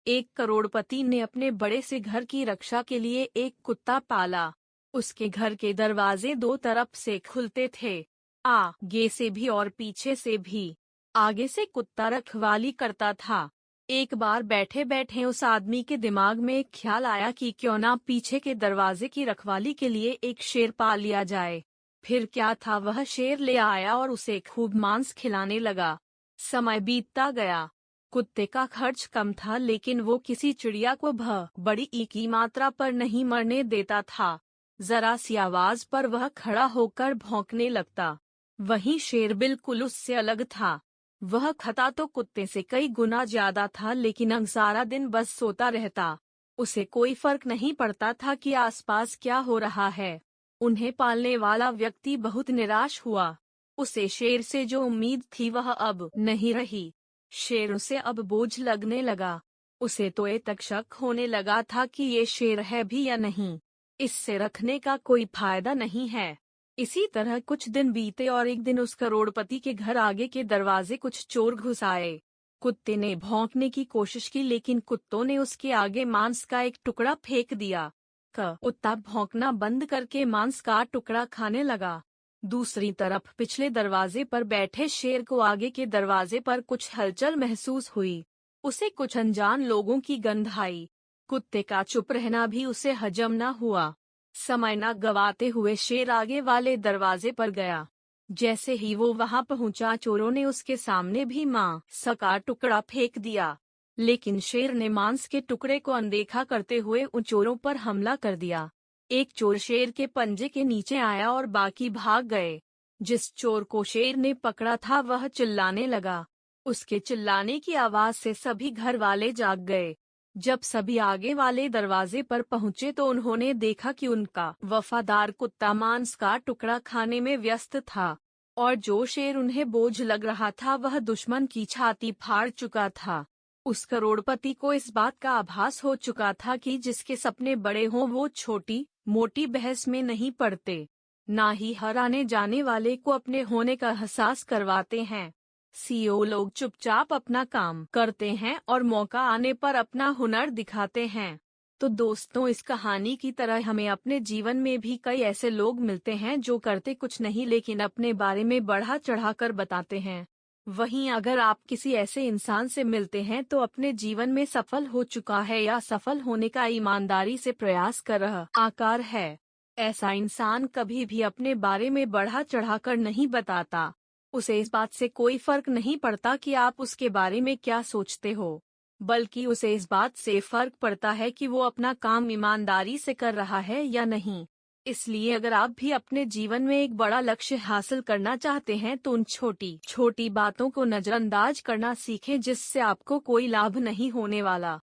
एक करोड़पति ने अपने बड़े से घर की रक्षा के लिए एक कुत्ता पाला। उसके घर के दरवाजे दो तरफ से खुलते थे, आगे से भी और पीछे से भी। आगे से कुत्ता रखवाली करता था। एक बार बैठे बैठे उस आदमी के दिमाग में एक ख्याल आया कि क्यों ना पीछे के दरवाजे की रखवाली के लिए एक शेर पाल लिया जाए। फिर क्या था, वह शेर ले आया और उसे खूब मांस खिलाने लगा। समय बीतता गया। कुत्ते का खर्च कम था, लेकिन वो किसी चिड़िया को बड़ी की मात्रा पर नहीं मरने देता था। जरा सी आवाज पर वह खड़ा होकर भौंकने लगता। वहीं शेर बिल्कुल उससे अलग था। वह खाता तो कुत्ते से कई गुना ज्यादा था, लेकिन सारा दिन बस सोता रहता। उसे कोई फर्क नहीं पड़ता था कि आसपास क्या हो रहा है। उन्हें पालने वाला व्यक्ति बहुत निराश हुआ। उसे शेर से जो उम्मीद थी वह अब नहीं रही। शेर उसे अब बोझ लगने लगा। उसे तो ये तक शक होने लगा था कि ये शेर है भी या नहीं। इससे रखने का कोई फायदा नहीं है। इसी तरह कुछ दिन बीते और एक दिन उस करोड़पति के घर आगे के दरवाजे कुछ चोर घुस आए। कुत्ते ने भौंकने की कोशिश की, लेकिन कुत्तों ने उसके आगे मांस का एक टुकड़ा फेंक दिया। कुत्ता भौंकना बंद करके मांस का टुकड़ा खाने लगा। दूसरी तरफ पिछले दरवाजे पर बैठे शेर को आगे के दरवाजे पर कुछ हलचल महसूस हुई। उसे कुछ अनजान लोगों की गंध आई। कुत्ते का चुप रहना भी उसे हजम न हुआ। समय न गवाते हुए शेर आगे वाले दरवाजे पर गया। जैसे ही वो वहां पहुंचा, चोरों ने उसके सामने भी मांस का टुकड़ा फेंक दिया। लेकिन शेर ने मांस के टुकड़े को अनदेखा करते हुए उन चोरों पर हमला कर दिया। एक चोर शेर के पंजे के नीचे आया और बाकी भाग गए। जिस चोर को शेर ने पकड़ा था वह चिल्लाने लगा। उसके चिल्लाने की आवाज से सभी घर वाले जाग गए। जब सभी आगे वाले दरवाजे पर पहुंचे तो उन्होंने देखा कि उनका वफादार कुत्ता मांस का टुकड़ा खाने में व्यस्त था, और जो शेर उन्हें बोझ लग रहा था वह दुश्मन की छाती फाड़ चुका था। उस करोड़पति को इस बात का आभास हो चुका था कि जिसके सपने बड़े हों वो छोटी मोटी बहस में नहीं पड़ते, ना ही हर आने जाने वाले को अपने होने का एहसास करवाते हैं। सीईओ लोग चुपचाप अपना काम करते हैं और मौका आने पर अपना हुनर दिखाते हैं। तो दोस्तों, इस कहानी की तरह हमें अपने जीवन में भी कई ऐसे लोग मिलते हैं जो करते कुछ नहीं लेकिन अपने बारे में बढ़ा चढ़ाकर बताते हैं। वहीं अगर आप किसी ऐसे इंसान से मिलते हैं तो अपने जीवन में सफल हो चुका है या सफल होने का ईमानदारी से प्रयास कर रहा आकार है, ऐसा इंसान कभी भी अपने बारे में बढ़ा चढ़ाकर नहीं बताता। उसे इस बात से कोई फर्क नहीं पड़ता कि आप उसके बारे में क्या सोचते हो, बल्कि उसे इस बात से फर्क पड़ता है कि वो अपना काम ईमानदारी से कर रहा है या नहीं। इसलिए अगर आप भी अपने जीवन में एक बड़ा लक्ष्य हासिल करना चाहते हैं तो उन छोटी छोटी बातों को नजरअंदाज करना सीखें जिससे आपको कोई लाभ नहीं होने वाला।